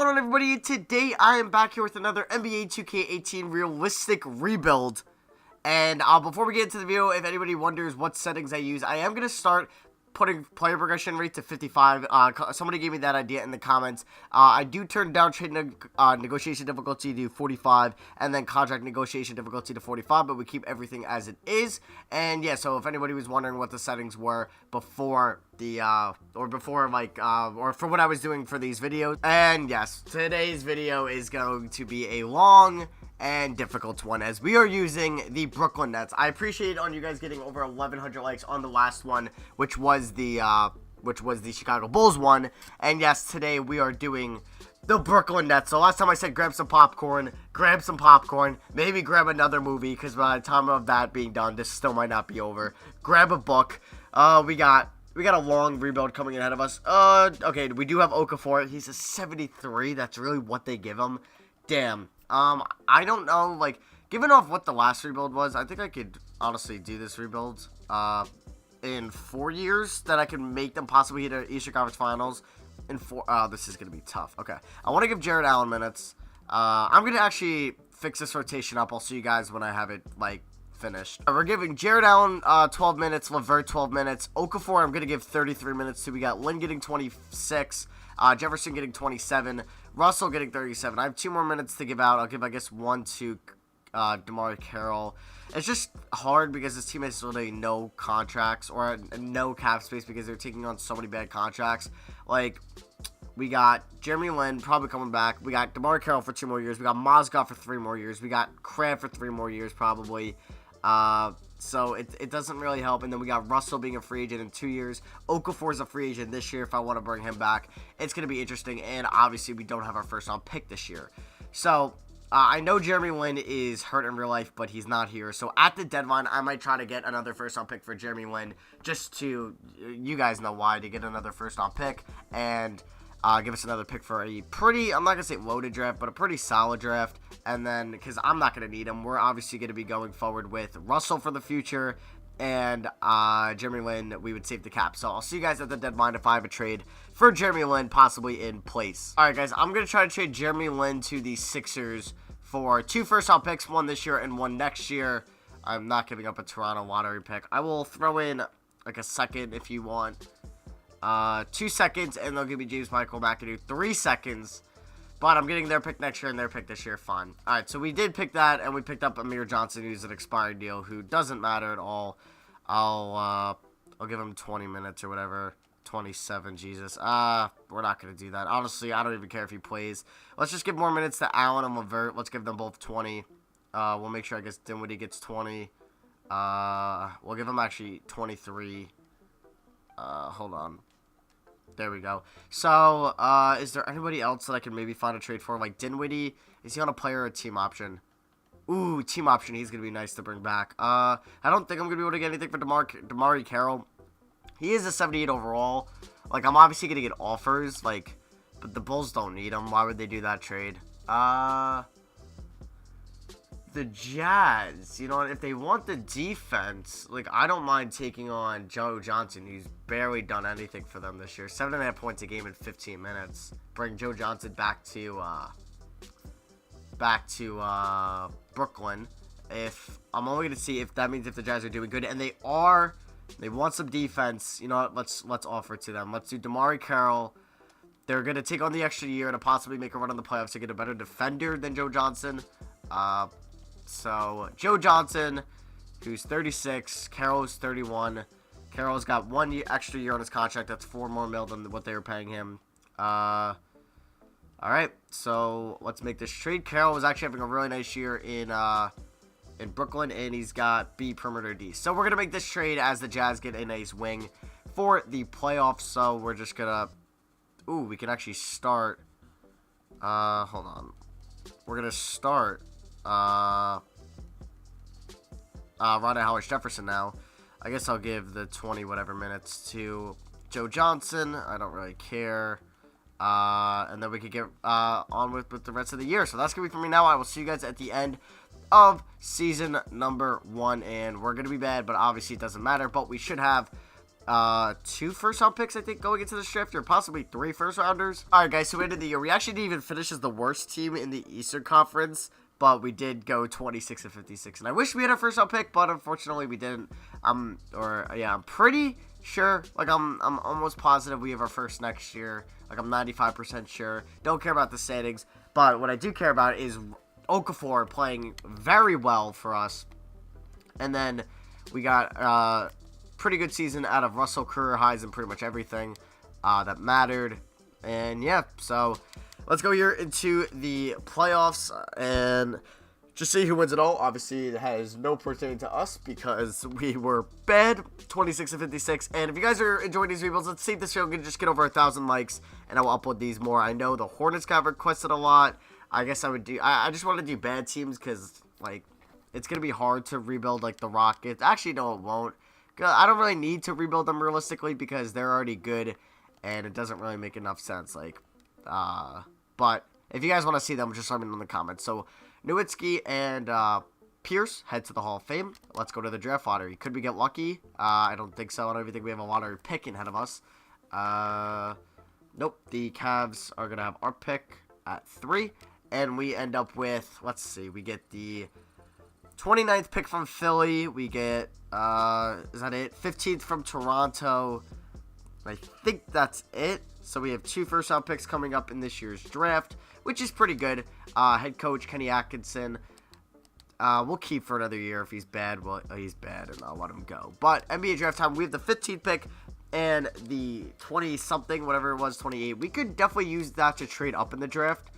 going on, everybody? Today I am back here with another NBA 2K18 realistic rebuild. And before we get into the video, if anybody wonders what settings I use, I am going to start putting player progression rate to 55. Somebody gave me that idea in the comments. I do turn down trade negotiation difficulty to 45 and then contract negotiation difficulty to 45, but we keep everything as it is. And yeah, so if anybody was wondering what the settings were before the or for what I was doing for these videos. And yes, today's video is going to be a long and difficult one, as we are using the Brooklyn Nets. I appreciate on you guys getting over 1,100 likes on the last one, which was the Chicago Bulls one. And yes, today we are doing the Brooklyn Nets. So last time I said grab some popcorn, maybe grab another movie, because by the time of that being done, this still might not be over. Grab a book. We got a long rebuild coming ahead of us. Okay, we do have Okafor. He's a 73. That's really what they give him. Damn. I don't know, like, given off what the last rebuild was, I think I could honestly do this rebuild, in 4 years, that I can make them possibly hit an Eastern Conference Finals in 4, this is going to be tough. Okay, I want to give Jarrett Allen minutes. I'm going to actually fix this rotation up. I'll see you guys when I have it, like, finished. We're giving Jarrett Allen, 12 minutes, LeVert 12 minutes, Okafor I'm going to give 33 minutes to. We got Lynn getting 26, Jefferson getting 27, Russell getting 37. I have 2 more minutes to give out. I'll give, I guess, 1 to DeMar Carroll. It's just hard because this team has literally no contracts or no cap space because they're taking on so many bad contracts. Like, we got Jeremy Lin probably coming back. We got DeMar Carroll for 2 more years. We got Mozgov for 3 more years. We got Crab for 3 more years probably. So it doesn't really help. And then we got Russell being a free agent in 2 years. Okafor's a free agent this year if I want to bring him back. It's going to be interesting. And obviously we don't have our first round pick this year. So I know Jeremy Lin is hurt in real life, but he's not here. So at the deadline, I might try to get another first round pick for Jeremy Lin, just to, you guys know why, to get another first round pick and give us another pick for a pretty, I'm not going to say loaded draft, but a pretty solid draft. And then, because I'm not going to need him, we're obviously going to be going forward with Russell for the future. And Jeremy Lin, we would save the cap. So I'll see you guys at the deadline if I have a trade for Jeremy Lin possibly in place. Alright guys, I'm going to try to trade Jeremy Lin to the Sixers for 2 first-round picks, 1 this year and 1 next year. I'm not giving up a Toronto lottery pick. I will throw in like a second if you want. 2 seconds, and they'll give me James Michael McAdoo 3 seconds. But I'm getting their pick next year and their pick this year. Fine. Alright, so we did pick that, and we picked up Amir Johnson, who's an expired deal, who doesn't matter at all. I'll give him 20 minutes or whatever. 27, Jesus. We're not going to do that. Honestly, I don't even care if he plays. Let's just give more minutes to Allen and LeVert. Let's give them both 20. We'll make sure, I guess, Dinwiddie gets 20. We'll give him actually 23. Hold on. There we go. So, is there anybody else that I can maybe find a trade for? Like Dinwiddie, is he on a player or a team option? Ooh, team option. He's going to be nice to bring back. I don't think I'm going to be able to get anything for DeMar Carroll. He is a 78 overall. Like, I'm obviously going to get offers, like, but the Bulls don't need him. Why would they do that trade? The Jazz, you know, if they want the defense, like, I don't mind taking on Joe Johnson, who's barely done anything for them this year. 7.5 points a game in 15 minutes. Bring Joe Johnson back to Brooklyn. If I'm only going to see if that means if the Jazz are doing good, and they are. They want some defense. You know what? Let's offer it to them. Let's do DeMar Carroll. They're going to take on the extra year and possibly make a run in the playoffs to get a better defender than Joe Johnson. So, Joe Johnson, who's 36. Carroll's 31. Carroll's got 1 extra year on his contract. That's $4 more mil than what they were paying him. Alright, so let's make this trade. Carroll was actually having a really nice year in Brooklyn, and he's got B perimeter D. So we're going to make this trade as the Jazz get a nice wing for the playoffs. So we're just going to, ooh, we can actually start, hold on. We're going to start, Ronda Howard Jefferson now. I guess I'll give the 20 whatever minutes to Joe Johnson. I don't really care. And then we could get on with the rest of the year. So that's going to be for me now. I will see you guys at the end of season number 1. And we're going to be bad, but obviously it doesn't matter. But we should have 2 first-round picks, I think, going into this draft, or possibly 3 first-rounders. All right, guys, so we ended the year. We actually didn't even finish as the worst team in the Eastern Conference, but we did go 26-56, and I wish we had a first-round pick, but unfortunately we didn't. I'm pretty sure, like, I'm almost positive we have our first next year. Like, I'm 95% sure. Don't care about the standings, but what I do care about is Okafor playing very well for us, and then we got pretty good season out of Russell, career highs in pretty much everything that mattered. And yeah, so let's go here into the playoffs and just see who wins it all. Obviously, it has no pertaining to us because we were bad, 26-56. And if you guys are enjoying these rebuilds, let's see if this show can just get over 1,000 likes, and I will upload these more. I know the Hornets got requested a lot. I guess I would do. I just want to do bad teams because, like, it's gonna be hard to rebuild like the Rockets. Actually, no, it won't. I don't really need to rebuild them realistically because they're already good, and it doesn't really make enough sense. Like, but if you guys want to see them, just let me know in the comments. So, Nowitzki and Pierce head to the Hall of Fame. Let's go to the draft lottery. Could we get lucky? I don't think so. I don't even think we have a lottery pick ahead of us. Nope. The Cavs are gonna have our pick at 3, and we end up with, let's see, we get the 29th pick from Philly. We get, is that it? 15th from Toronto. I think that's it. So we have 2 first-round picks coming up in this year's draft, which is pretty good. Head coach Kenny Atkinson. We'll keep for another year. If he's bad, well, he's bad, and I'll let him go. But NBA draft time, we have the 15th pick and the 20-something, whatever it was, 28. We could definitely use that to trade up in the draft.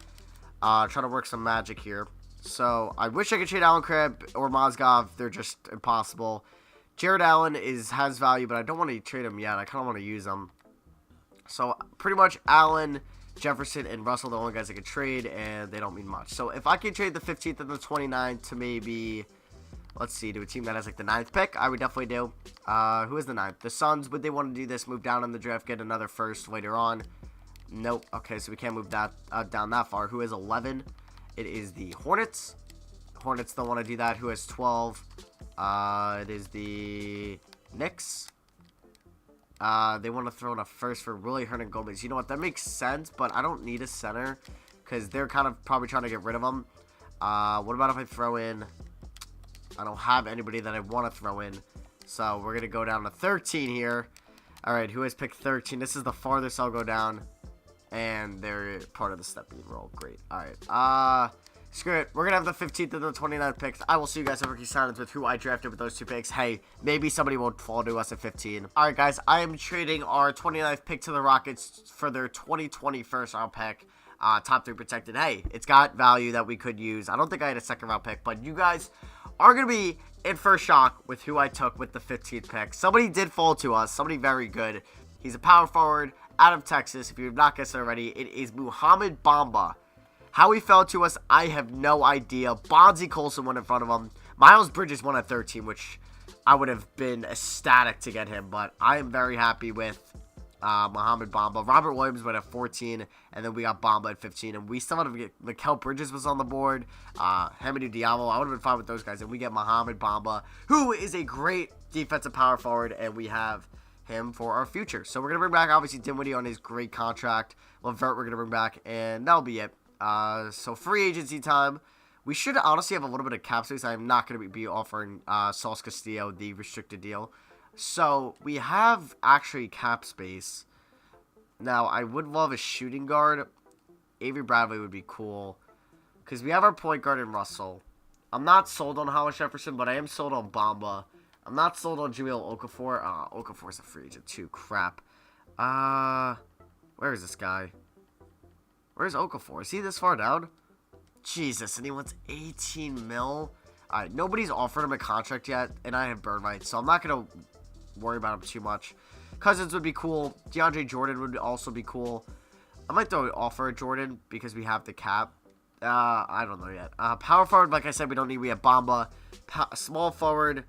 Try to work some magic here. So, I wish I could trade Allen Crabbe or Mozgov. They're just impossible. Jared Allen has value, but I don't want to trade him yet. I kind of want to use him. So, pretty much Allen, Jefferson, and Russell are the only guys I could trade, and they don't mean much. So, if I could trade the 15th and the 29th to maybe, let's see, to a team that has like the 9th pick, I would definitely do. Who is the 9th? The Suns, would they want to do this? Move down in the draft, get another first later on? Nope. Okay, so we can't move that down that far. Who is 11? It is the Hornets. Hornets don't want to do that. Who has 12? It is the Knicks. They want to throw in a first for Willie Hernan-Gomez. You know what? That makes sense, but I don't need a center because they're kind of probably trying to get rid of him. What about if I throw in... I don't have anybody that I want to throw in. So we're going to go down to 13 here. All right, who has picked 13? This is the farthest I'll go down. And they're part of the stepping roll. Great. All right. Screw it. We're going to have the 15th and the 29th picks. I will see you guys at Rookie Silence with who I drafted with those 2 picks. Hey, maybe somebody won't fall to us at 15. All right, guys. I am trading our 29th pick to the Rockets for their 2020 first-round pick. Top 3 protected. Hey, it's got value that we could use. I don't think I had a second-round pick, but you guys are going to be in for a shock with who I took with the 15th pick. Somebody did fall to us. Somebody very good. He's a power forward out of Texas. If you have not guessed it already, it is Muhammad Bamba. How he fell to us, I have no idea. Bonzi Colson went in front of him. Miles Bridges won at 13, which I would have been ecstatic to get him. But I am very happy with Muhammad Bamba. Robert Williams went at 14, and then we got Bamba at 15. And we still had to get Mikal Bridges was on the board. Hamidou Diallo, I would have been fine with those guys. And we get Muhammad Bamba, who is a great defensive power forward, and we have him for our future. So we're going to bring back, obviously, Dinwiddie on his great contract. Levert we're going to bring back, and that'll be it. So free agency time. We should honestly have a little bit of cap space. I'm not going to be offering Sauce Castillo the restricted deal. So we have actually cap space. Now, I would love a shooting guard. Avery Bradley would be cool. Because we have our point guard in Russell. I'm not sold on Hollis Jefferson, but I am sold on Bamba. I'm not sold on Jahlil Okafor. Okafor's a free agent too. Crap. Where is this guy? Where's Okafor? Is he this far down? Jesus, and he wants 18 mil. Alright, nobody's offered him a contract yet, and I have bird rights, so I'm not going to worry about him too much. Cousins would be cool. DeAndre Jordan would also be cool. I might throw an offer at Jordan because we have the cap. I don't know yet. Power forward, like I said, we don't need. We have Bamba. Small forward.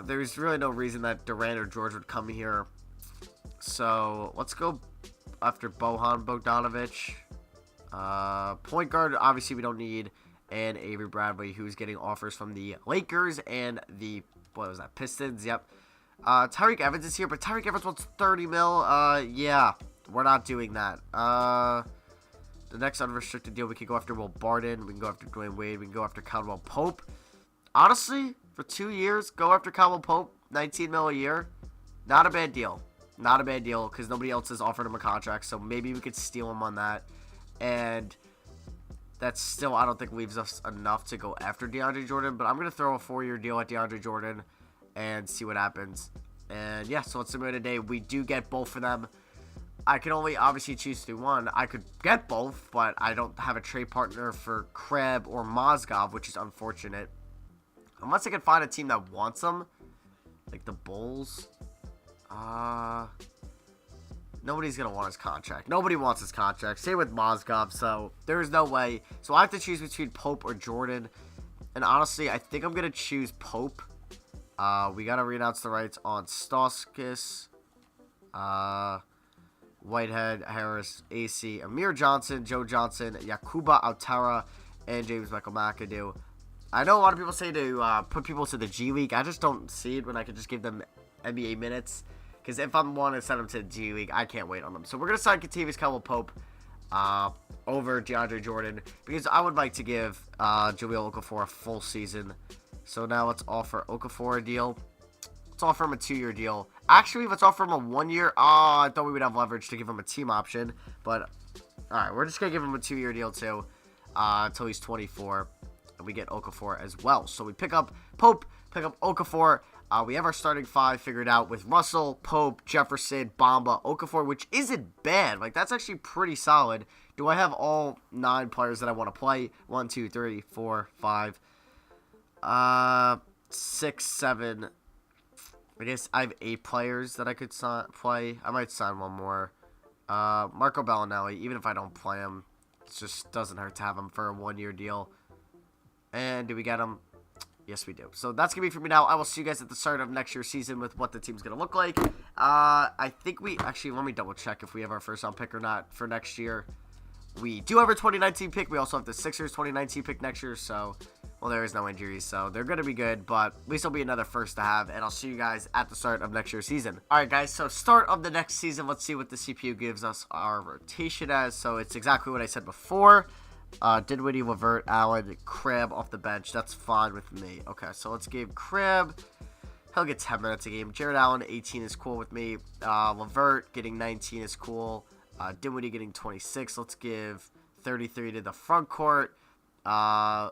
There's really no reason that Durant or George would come here. So, let's go after Bojan Bogdanovic. Point guard, obviously, we don't need. And Avery Bradley, who's getting offers from the Lakers and the, what was that, Pistons? Yep. Tyreek Evans is here, but Tyreek Evans wants 30 mil. Yeah, we're not doing that. The next unrestricted deal, we can go after Will Barton. We can go after Dwayne Wade. We can go after Caldwell Pope. Honestly, for 2 years, go after Caldwell Pope, 19 mil a year. Not a bad deal. Not a bad deal, because nobody else has offered him a contract, so maybe we could steal him on that. And that's still, I don't think, leaves us enough to go after DeAndre Jordan, but I'm going to throw a 4-year deal at DeAndre Jordan and see what happens. And yeah, so let's simulate today. We do get both of them. I can only obviously choose to do one. I could get both, but I don't have a trade partner for Kreb or Mozgov, which is unfortunate. Unless I can find a team that wants them, like the Bulls. Nobody's going to want his contract. Nobody wants his contract. Same with Mozgov, so there's no way. So I have to choose between Pope or Jordan. And honestly, I think I'm going to choose Pope. We got to renounce the rights on Stauskas, Whitehead, Harris, AC, Amir Johnson, Joe Johnson, Yakuba Altara, and James Michael McAdoo. I know a lot of people say to put people to the G League. I just don't see it when I could just give them NBA minutes. Because if I want to send them to the G League, I can't wait on them. So we're going to sign Kentavious Caldwell-Pope over DeAndre Jordan. Because I would like to give Jahlil Okafor a full season. So now let's offer Okafor a deal. Let's offer him a 2-year deal. Actually, let's offer him a 1-year. I thought we would have leverage to give him a team option. But, alright, we're just going to give him a 2-year deal too. Until he's 24. And we get Okafor as well. So we pick up Pope, pick up Okafor. We have our starting 5 figured out with Russell, Pope, Jefferson, Bamba, Okafor, which isn't bad. Like, that's actually pretty solid. Do I have all 9 players that I want to play? 1, 2, 3, 4, 5, 6, 7. I guess I have 8 players that I could play. I might sign one more. Marco Bellinelli, even if I don't play him, it just doesn't hurt to have him for a 1-year deal. And do we get him? Yes, we do. So that's going to be for me now. I will see you guys at the start of next year's season with what the team's going to look like. I think we... Actually, let me double check if we have our first round pick or not for next year. We do have our 2019 pick. We also have the Sixers 2019 pick next year. So, well, there is no injuries. So they're going to be good. But at least it'll be another first to have. And I'll see you guys at the start of next year's season. All right, guys. So start of the next season. Let's see what the CPU gives us our rotation as. So it's exactly what I said before. Dinwiddie, Levert, Allen, Kreb off the bench. That's fine with me. Okay, so let's give Kreb. He'll get 10 minutes a game. Jared Allen, 18 is cool with me. Levert getting 19 is cool. Dinwiddie getting 26. Let's give 33 to the front court. And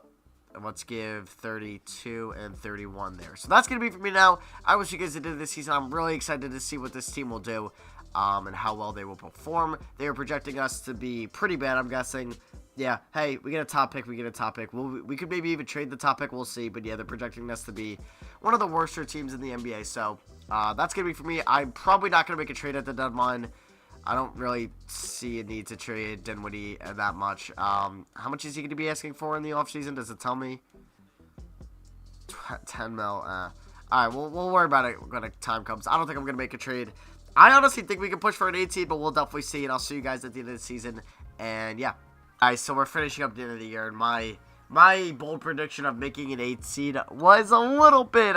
let's give 32 and 31 there. So that's going to be for me now. I wish you guys did this season. I'm really excited to see what this team will do and how well they will perform. They are projecting us to be pretty bad, I'm guessing. Yeah, hey, we get a top pick, we could maybe even trade the top pick, we'll see. But yeah, they're projecting us to be one of the worst teams in the NBA. So that's going to be for me. I'm probably not going to make a trade at the deadline. I don't really see a need to trade Dinwiddie that much. How much is he going to be asking for in the offseason? Does it tell me? 10 mil. All right, we'll worry about it when the time comes. I don't think I'm going to make a trade. I honestly think we can push for an 18, but we'll definitely see. And I'll see you guys at the end of the season. And yeah. Alright, so we're finishing up the end of the year, and my bold prediction of making an 8 seed was a little bit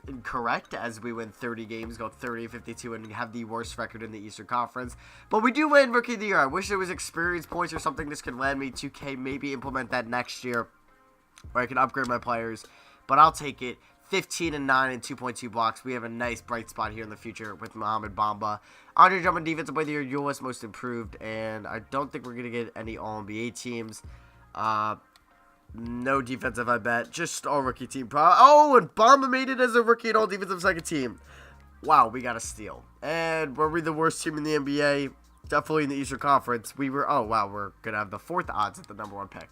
incorrect, as we win 30 games, go 30-52, and have the worst record in the Eastern Conference. But we do win Rookie of the Year. I wish there was experience points or something this could land me. 2K, maybe implement that next year, where I can upgrade my players. But I'll take it. 15 and 9 and 2.2 blocks. We have a nice bright spot here in the future with Mohamed Bamba. Andre Drummond, defensive player of the year, U.S. most improved, and I don't think we're going to get any All-NBA teams. No defensive, I bet. Just all-rookie team. Oh, and Bamba made it as a rookie and all-defensive second team. Wow, we got a steal. And were we the worst team in the NBA? Definitely in the Eastern Conference. We were, oh, wow, we're going to have the 4th odds at the number 1 pick.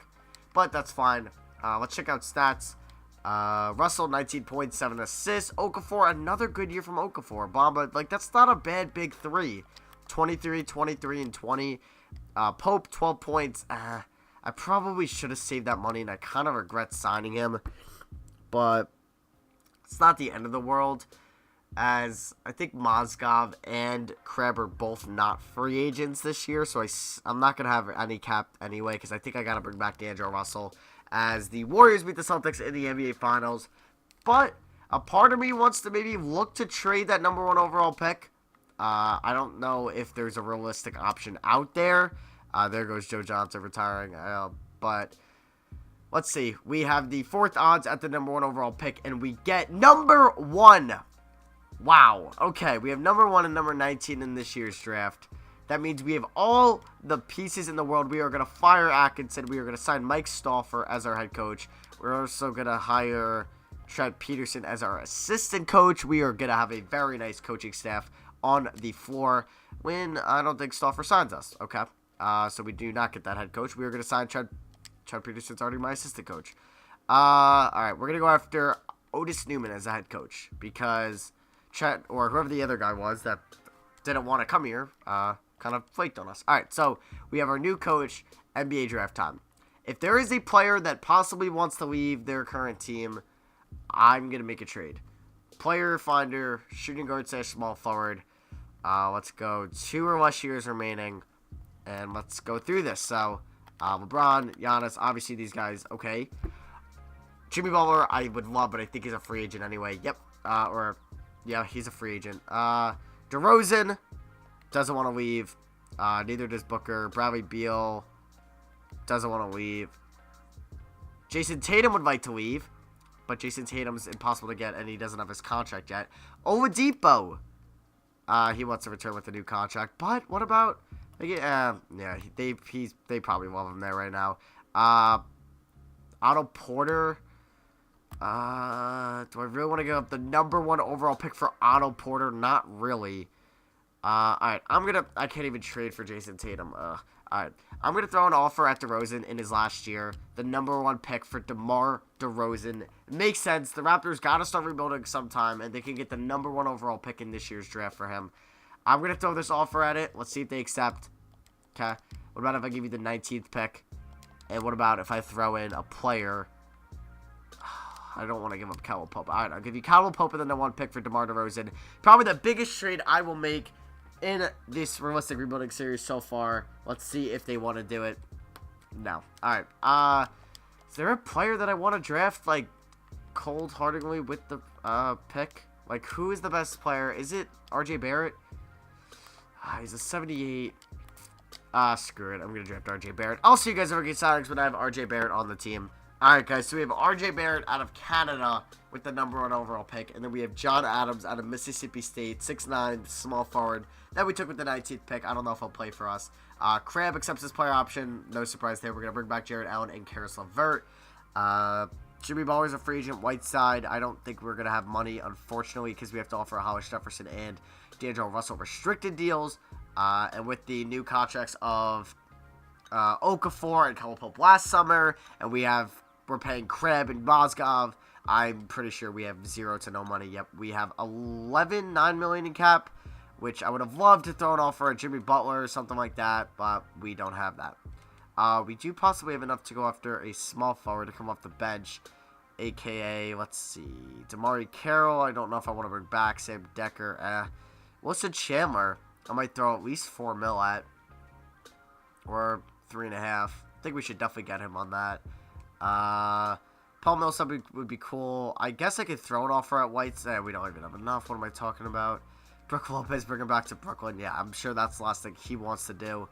But that's fine. Let's check out stats. Russell, 19 points, 7 assists. Okafor, another good year from Okafor. Bamba, like, that's not a bad big 3. 23, 23, and 20. Pope, 12 points. I probably should have saved that money, and I kind of regret signing him. But it's not the end of the world, as I think Mozgov and Kreb are both not free agents this year. So I'm not going to have any cap anyway, because I think I got to bring back D'Angelo Russell, as the Warriors beat the Celtics in the NBA Finals. But A part of me wants to maybe look to trade that number 1 overall pick. I don't know if there's a realistic option out there. There goes Joe Johnson retiring. But let's see. We have the 4th odds at the number 1 overall pick, and we get number 1. Wow. Okay, we have number 1 and number 19 in this year's draft. That means we have all the pieces in the world. We are going to fire Atkinson. We are going to sign Mike Stauffer as our head coach. We're also going to hire Trent Peterson as our assistant coach. We are going to have a very nice coaching staff on the floor when I don't think Stauffer signs us. Okay. So we do not get that head coach. We are going to sign Trent Peterson's already my assistant coach. All right. We're going to go after Otis Newman as a head coach because Trent or whoever the other guy was that didn't want to come here, kind of flaked on us. All right, so we have our new coach, NBA draft time. If there is a player that possibly wants to leave their current team, I'm going to make a trade. Player finder, shooting guard / small forward. Let's go 2 or less years remaining, and let's go through this. So, LeBron, Giannis, obviously these guys, okay. Jimmy Butler, I would love, but I think he's a free agent anyway. Yep, yeah, he's a free agent. DeRozan doesn't want to leave. Neither does Booker. Bradley Beal doesn't want to leave. Jason Tatum would like to leave, but Jason Tatum's impossible to get, and he doesn't have his contract yet. Oladipo, he wants to return with a new contract, but what about? They probably love him there right now. Otto Porter. Do I really want to give up the number 1 overall pick for Otto Porter? Not really. Alright, I can't even trade for Jason Tatum. Alright, I'm going to throw an offer at DeRozan in his last year. The number 1 pick for DeMar DeRozan. It makes sense. The Raptors got to start rebuilding sometime, and they can get the number 1 overall pick in this year's draft for him. I'm going to throw this offer at it. Let's see if they accept. Okay. What about if I give you the 19th pick? And what about if I throw in a player? I don't want to give up Caldwell Pope. Alright, I'll give you Caldwell Pope and the number 1 pick for DeMar DeRozan. Probably the biggest trade I will make in this realistic rebuilding series so far. Let's see if they want to do it. No. Alright. Is there a player that I want to draft, like, cold-heartedly with the pick? Like, who is the best player? Is it RJ Barrett? He's a 78. Screw it. I'm going to draft RJ Barrett. I'll see you guys over at Sonics when I have RJ Barrett on the team. Alright, guys, so we have RJ Barrett out of Canada with the number 1 overall pick, and then we have John Adams out of Mississippi State, 6'9", small forward, that we took with the 19th pick. I don't know if he'll play for us. Crabbe accepts his player option. No surprise there. We're going to bring back Jared Allen and Karis LeVert. Jimmy Butler's a free agent. Whiteside, I don't think we're going to have money, unfortunately, because we have to offer Hollis Jefferson and D'Angelo Russell restricted deals. And with the new contracts of Okafor and Caldwell Pope last summer, and we're paying Crabbe and Mozgov. I'm pretty sure we have 0 to no money. Yep, we have $9 million in cap, which I would have loved to throw an offer at Jimmy Butler or something like that, but we don't have that. We do possibly have enough to go after a small forward to come off the bench, a.k.a., let's see, Damari Carroll. I don't know if I want to bring back Sam Decker. Wilson Chandler, I might throw at least $4 million at, or 3.5. I think we should definitely get him on that. Paul Millsap would be cool. I guess I could throw an offer at White's. We don't even have enough. What am I talking about? Brook Lopez, bring him back to Brooklyn. Yeah, I'm sure that's the last thing he wants to do.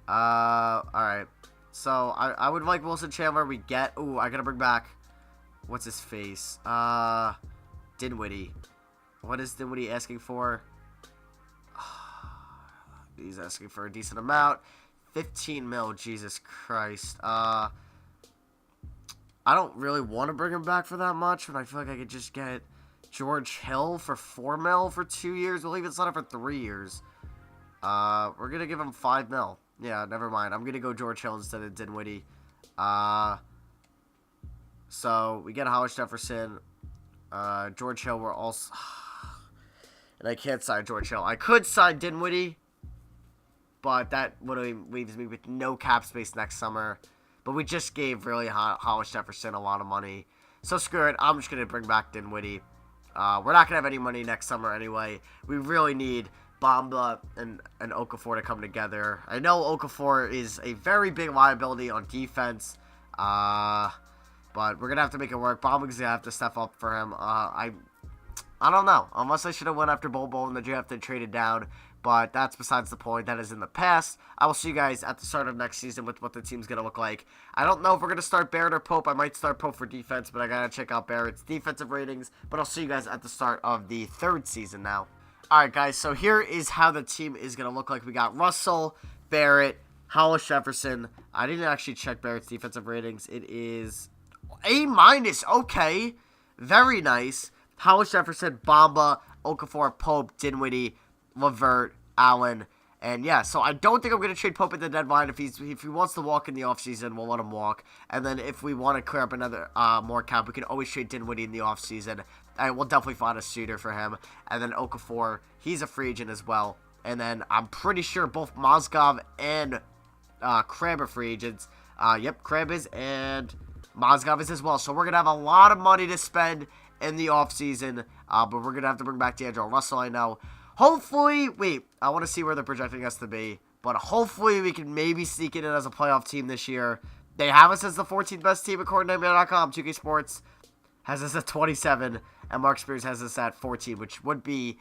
Alright. So, I would like Wilson Chandler. We get... Ooh, I gotta bring back... What's his face? Dinwiddie. What is Dinwiddie asking for? He's asking for a decent amount. 15 mil, Jesus Christ. I don't really want to bring him back for that much, but I feel like I could just get George Hill for 4 mil for 2 years. We'll even sign up for 3 years. We're going to give him 5 mil. Yeah, never mind. I'm going to go George Hill instead of Dinwiddie. So, we get Hollis Jefferson. George Hill, we're also... And I can't sign George Hill. I could sign Dinwiddie, but that leaves me with no cap space next summer. But we just gave really Hollis Jefferson a lot of money. So screw it. I'm just going to bring back Dinwiddie. We're not going to have any money next summer anyway. We really need Bamba and Okafor to come together. I know Okafor is a very big liability on defense. But we're going to have to make it work. Bobby's going to have to step up for him. I don't know. Unless I should have went after Bobo in the draft and traded down. But that's besides the point. That is in the past. I will see you guys at the start of next season with what the team's going to look like. I don't know if we're going to start Barrett or Pope. I might start Pope for defense, but I got to check out Barrett's defensive ratings. But I'll see you guys at the start of the third season now. Alright, guys. So here is how the team is going to look like. We got Russell, Barrett, Hollis Jefferson. I didn't actually check Barrett's defensive ratings. It is A-. Okay. Very nice. Hollis Jefferson, Bamba, Okafor, Pope, Dinwiddie, Levert, Allen, and yeah, so I don't think I'm going to trade Pope at the deadline. If he wants to walk in the offseason, we'll let him walk. And then if we want to clear up another more cap, we can always trade Dinwiddie in the offseason. We'll definitely find a suitor for him. And then Okafor, he's a free agent as well. And then I'm pretty sure both Mozgov and Crabbe are free agents. Yep, Crabbe is, and Mozgov is as well. So we're going to have a lot of money to spend in the offseason, but we're going to have to bring back D'Angelo Russell, I know. Hopefully, I want to see where they're projecting us to be, but hopefully we can maybe sneak it in as a playoff team this year. They have us as the 14th best team according to NBA.com. 2K Sports has us at 27, and Mark Spears has us at 14, which would be,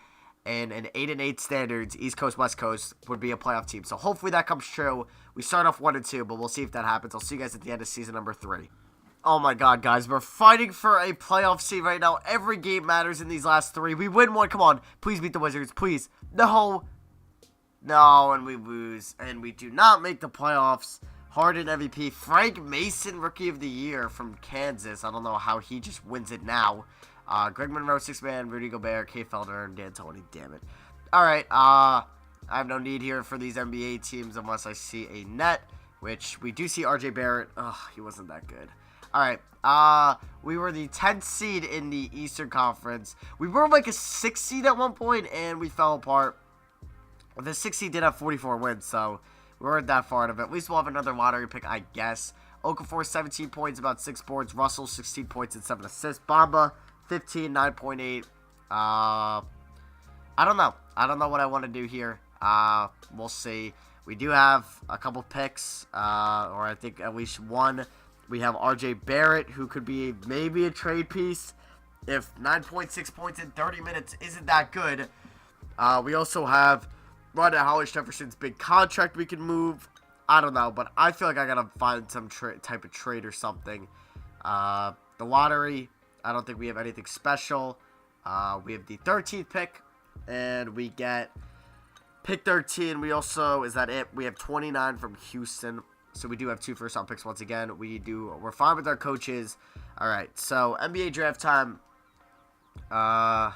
in an 8-8 standards, East Coast, West Coast, would be a playoff team. So hopefully that comes true. We start off 1-2, but we'll see if that happens. I'll see you guys at the end of season number 3. Oh my god, guys, we're fighting for a playoff seed right now. Every game matters in these last 3. We win one, come on. Please beat the Wizards, please. No, and we lose. And we do not make the playoffs. Harden MVP. Frank Mason, Rookie of the Year from Kansas. I don't know how he just wins it now. Greg Monroe, 6-man, Rudy Gobert, K. Felder, and D'Antoni, damn it. Alright, I have no need here for these NBA teams unless I see a net, which we do see RJ Barrett. Ugh, he wasn't that good. Alright, we were the 10th seed in the Eastern Conference. We were like a 6th seed at one point, and we fell apart. The 6th seed did have 44 wins, so we weren't that far out of it. At least we'll have another lottery pick, I guess. Okafor, 17 points, about 6 boards. Russell, 16 points and 7 assists. Bamba, 15, 9.8. I don't know. I don't know what I want to do here. We'll see. We do have a couple picks, or I think at least one. We have RJ Barrett, who could be maybe a trade piece if 9.6 points in 30 minutes isn't that good. We also have Ronda Hollis Jefferson's big contract we can move. I don't know, but I feel like I got to find some type of trade or something. The lottery, I don't think we have anything special. We have the 13th pick, and we get pick 13. We also, is that it? We have 29 from Houston. So we do have 2 first-round picks once again. We're fine with our coaches. All right, so NBA draft time. God.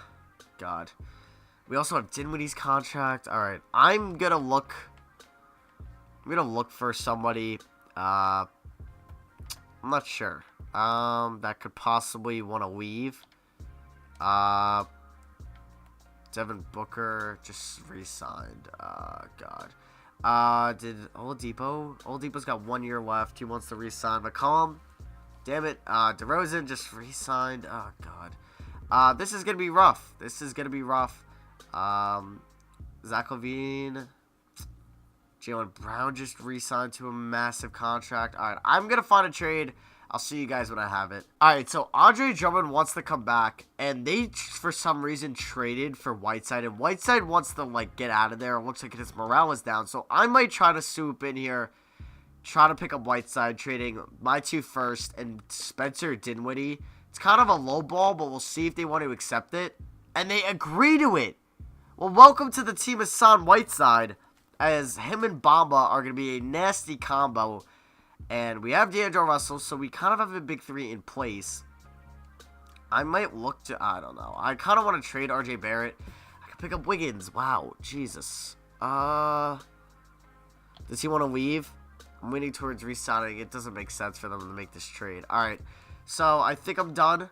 We also have Dinwiddie's contract. All right, I'm gonna look for somebody. I'm not sure. That could possibly want to leave. Devin Booker just re-signed. God. Did Oladipo's got 1 year left. He wants to re-sign McCollum. Damn it. DeRozan just re-signed. Oh, God. This is going to be rough. Zach LaVine. Jaylen Brown just re-signed to a massive contract. All right, I'm going to find a trade. I'll see you guys when I have it. Alright, so Andre Drummond wants to come back, and they, for some reason, traded for Whiteside, and Whiteside wants to, like, get out of there. It looks like his morale is down, so I might try to swoop in here, try to pick up Whiteside, trading my 2 first, and Spencer Dinwiddie. It's kind of a low ball, but we'll see if they want to accept it, and they agree to it. Well, welcome to the team of Hassan Whiteside, as him and Bamba are going to be a nasty combo. And we have D'Angelo Russell, so we kind of have a big 3 in place. I might look to, I don't know. I kind of want to trade RJ Barrett. I could pick up Wiggins. Wow, Jesus. Does he want to leave? I'm leaning towards re-signing. It doesn't make sense for them to make this trade. Alright, so I think I'm done.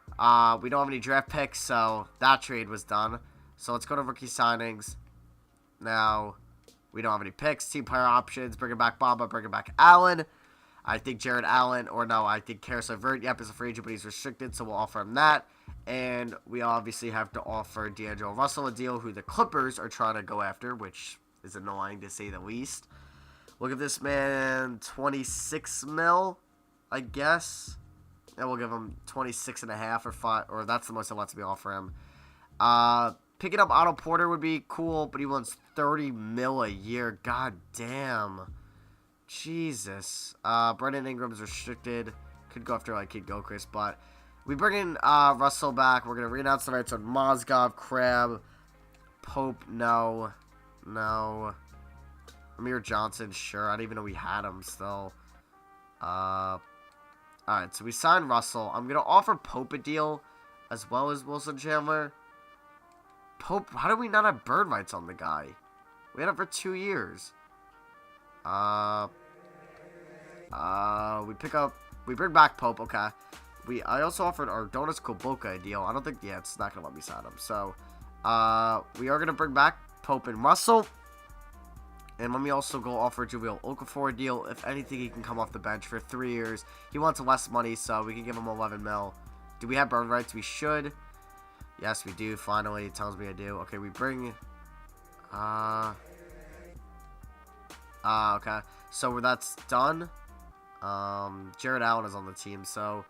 We don't have any draft picks, so that trade was done. So let's go to rookie signings. Now, we don't have any picks. Team player options. Bringing back Bamba. Bringing back Allen. I think Jared Allen, or no, I think Karis LeVert, yep, is a free agent, but he's restricted, so we'll offer him that. And we obviously have to offer D'Angelo Russell a deal, who the Clippers are trying to go after, which is annoying to say the least. Look at this man, 26 mil, I guess. And we'll give him 26.5 or 5, or that's the most it lets me offer him. Picking up Otto Porter would be cool, but he wants 30 mil a year. God damn. Jesus. Brendan Ingram's restricted. Could go after, like, Kid Gilchrist, but we bring in Russell back. We're going to re-announce the rights on Mozgov, Crab, Pope, no. Amir Johnson, sure. I didn't even know we had him still. Alright, so we signed Russell. I'm going to offer Pope a deal as well as Wilson Chandler. Pope, how do we not have bird rights on the guy? We had him for 2 years. We bring back Pope, okay. I also offered Ardonis Kuboka a deal. I don't think, yeah, it's not going to let me sign him. So, we are going to bring back Pope and Russell. And let me also go offer Jahlil Okafor a deal. If anything, he can come off the bench for 3 years. He wants less money, so we can give him 11 mil. Do we have bird rights? We should. Yes, we do. Finally, it tells me I do. Okay, we bring... okay. So that's done. Jared Allen is on the team, so...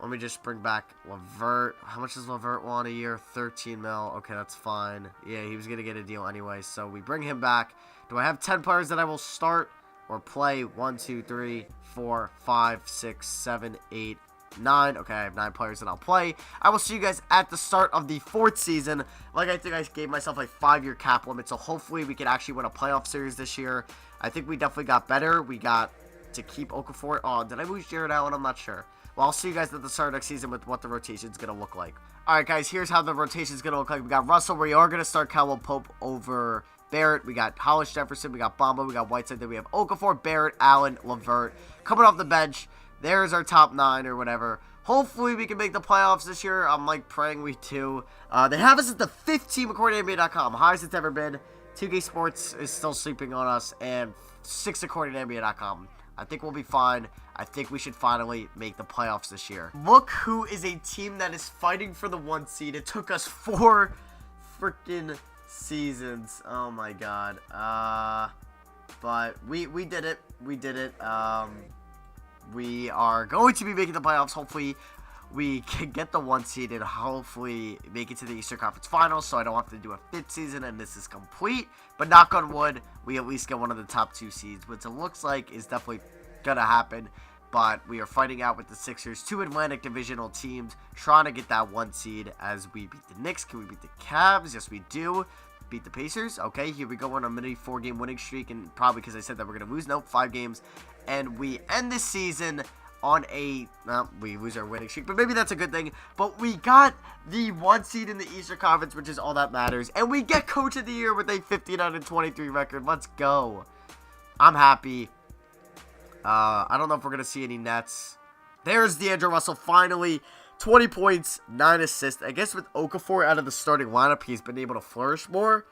Let me just bring back Levert. How much does Levert want a year? 13 mil. Okay, that's fine. Yeah, he was going to get a deal anyway, so we bring him back. Do I have 10 players that I will start or play? 1, 2, 3, 4, 5, 6, 7, 8, 9. Okay, I have 9 players that I'll play. I will see you guys at the start of the 4th season. Like, I think I gave myself a 5-year cap limit, so hopefully we can actually win a playoff series this year. I think we definitely got better. We got to keep Okafor. Oh, did I lose Jared Allen? I'm not sure. Well, I'll see you guys at the start of next season with what the rotation is going to look like. Alright, guys, here's how the rotation is going to look like. We got Russell. We are going to start Caldwell Pope over Barrett. We got Hollis Jefferson. We got Bamba. We got Whiteside. Then we have Okafor, Barrett, Allen, Levert. Coming off the bench, there's our top 9 or whatever. Hopefully, we can make the playoffs this year. I'm, like, praying we do. They have us at the 5th team according to NBA.com. Highest it's ever been. 2K Sports is still sleeping on us. And 6th according to NBA.com. I think we'll be fine. I think we should finally make the playoffs this year. Look who is a team that is fighting for the 1 seed. It took us 4 freaking seasons. Oh my god. But we did it. We did it. We are going to be making the playoffs. Hopefully we can get the 1 seed and hopefully make it to the Eastern Conference Finals so I don't have to do a 5th season and this is complete. But knock on wood, we at least get one of the top 2 seeds, which it looks like is definitely going to happen. But we are fighting out with the Sixers, 2 Atlantic Divisional teams, trying to get that 1 seed as we beat the Knicks. Can we beat the Cavs? Yes, we do. Beat the Pacers. Okay, here we go on a mini 4-game winning streak, and probably because I said that we're going to lose. Nope, 5 games. And we end this season on a, well, we lose our winning streak, but maybe that's a good thing. But we got the 1 seed in the Eastern Conference, which is all that matters. And we get Coach of the Year with a 59-23 record. Let's go. I'm happy. I don't know if we're going to see any Nets. There's D'Angelo Russell, finally. 20 points, 9 assists. I guess with Okafor out of the starting lineup, he's been able to flourish more.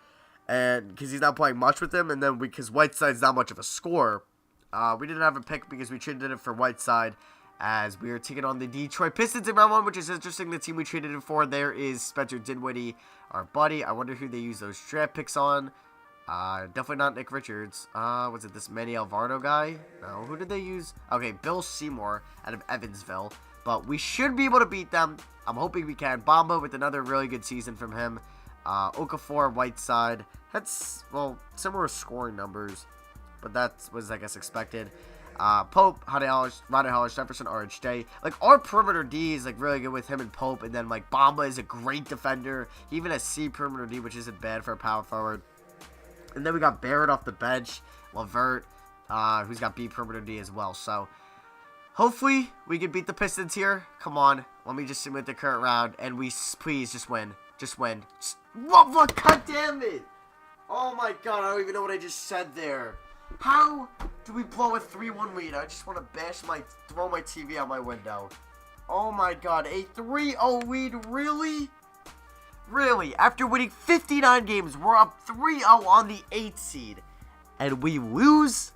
And because he's not playing much with him. And then because Whiteside's not much of a scorer. We didn't have a pick because we traded it for Whiteside. As we are taking on the Detroit Pistons in round 1, which is interesting. The team we traded it for, there is Spencer Dinwiddie, our buddy. I wonder who they use those draft picks on. Definitely not Nick Richards. Was it this Manny Alvarado guy? No, who did they use? Okay, Bill Seymour out of Evansville. But we should be able to beat them. I'm hoping we can. Bamba with another really good season from him. Okafor, Whiteside. That's, well, similar scoring numbers. But that was, I guess, expected. Pope, Rodney Hollis, Jefferson, RHJ. Like, our perimeter D is, like, really good with him and Pope. And then, like, Bamba is a great defender. He even has C perimeter D, which isn't bad for a power forward. And then we got Barrett off the bench. Levert, who's got B perimeter D as well. So, hopefully, we can beat the Pistons here. Come on. Let me just simulate the current round. And we, please, just win. Just win. What? God damn it. Oh, my God. I don't even know what I just said there. How do we blow a 3-1 lead? I just want to throw my TV out my window. Oh, my God. A 3-0 lead? Really? Really? After winning 59 games, we're up 3-0 on the 8th seed. And we lose?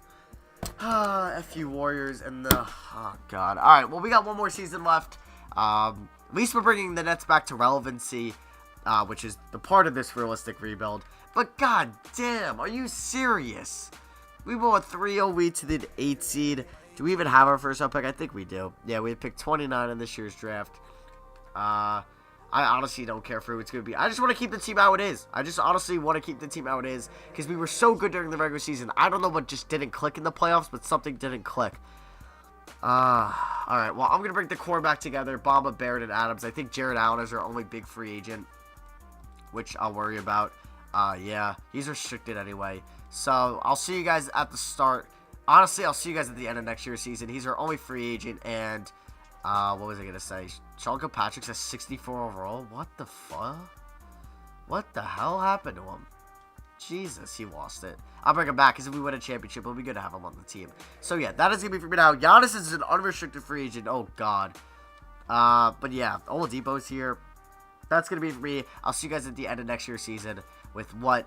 F you Warriors and the... Oh, God. Alright, well, we got 1 more season left. At least we're bringing the Nets back to relevancy, which is the part of this realistic rebuild. But, God damn, are you serious? We blow a 3-0 lead to the 8th seed. Do we even have our first round pick? I think we do. Yeah, we picked 29 in this year's draft. I honestly don't care for who it's going to be. I just want to keep the team how it is. I just honestly want to keep the team how it is because we were so good during the regular season. I don't know what just didn't click in the playoffs, but something didn't click. Alright, well, I'm going to bring the core back together. Bamba, Barrett, and Adams. I think Jared Allen is our only big free agent, which I'll worry about. Yeah, he's restricted anyway. So, I'll see you guys at the start. Honestly, I'll see you guys at the end of next year's season. He's our only free agent, and, what was I going to say? Sean Kilpatrick's a 64 overall? What the fuck? What the hell happened to him? Jesus, he lost it. I'll bring him back, because if we win a championship, it'll be good to have him on the team. So, yeah, that is going to be for me now. Giannis is an unrestricted free agent. Oh, God. But, yeah, Oladipo's here. That's going to be for me. I'll see you guys at the end of next year's season with what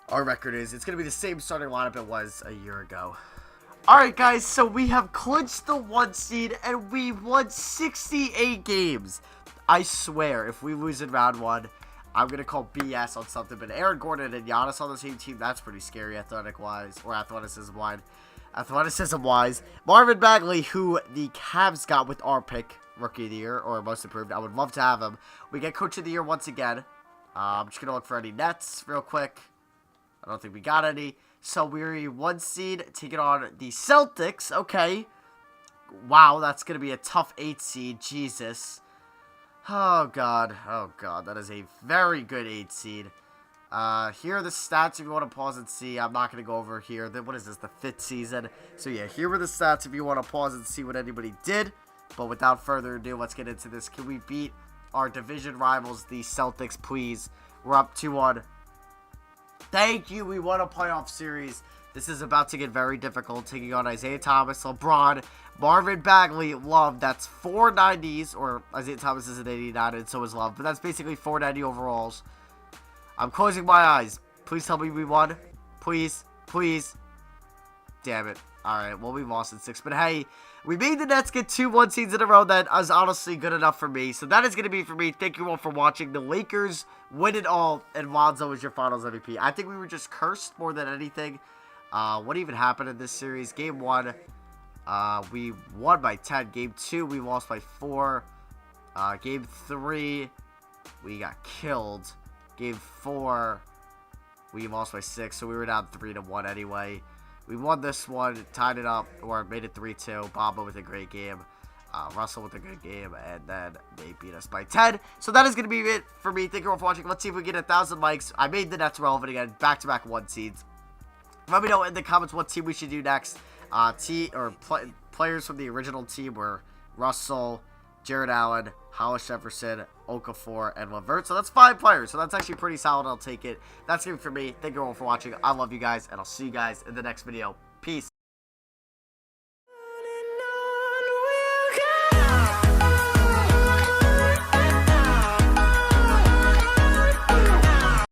our record is. It's going to be the same starting lineup it was a year ago. Alright, guys, so we have clinched the 1 seed, and we won 68 games. I swear, if we lose in round 1, I'm going to call BS on something. But Aaron Gordon and Giannis on the same team, that's pretty scary athletic-wise, or athleticism-wise. Marvin Bagley, who the Cavs got with our pick, Rookie of the Year, or Most Improved. I would love to have him. We get Coach of the Year once again. I'm just going to look for any Nets real quick. I don't think we got any. So we're 1 seed, taking on the Celtics. Okay. Wow, that's going to be a tough 8 seed. Jesus. Oh, God. Oh, God. That is a very good 8 seed. Here are the stats if you want to pause and see. I'm not going to go over here. What is this, the 5th season? So, yeah, here are the stats if you want to pause and see what anybody did. But without further ado, let's get into this. Can we beat our division rivals, the Celtics, please? We're up 2-1. Thank you. We won a playoff series. This is about to get very difficult. Taking on Isaiah Thomas, LeBron, Marvin Bagley, Love. That's 4 90s. Or Isaiah Thomas is an 89 and so is Love. But that's basically 490 overalls. I'm closing my eyes. Please tell me we won. Please. Please. Damn it. Alright, well, we lost in 6. But hey, we made the Nets get 2 1 seeds in a row. That is honestly good enough for me. So that is going to be for me. Thank you all for watching. The Lakers win it all, and Lonzo is your finals MVP. I think we were just cursed more than anything. What even happened in this series? Game 1, we won by 10. Game 2, we lost by 4. Game 3, we got killed. Game 4, we lost by 6. So we were down 3-1 anyway. We won this one, tied it up, or made it 3-2. Bamba with a great game. Russell with a good game, and then they beat us by 10. So that is going to be it for me. Thank you all for watching. Let's see if we get 1,000 likes. I made the Nets relevant again. Back-to-back 1 seeds. Let me know in the comments what team we should do next. Players from the original team were Russell, Jared Allen, Hollis Jefferson, Okafor, and LeVert. So that's 5 players. So that's actually pretty solid. I'll take it. That's it for me. Thank you all for watching. I love you guys, and I'll see you guys in the next video. Peace.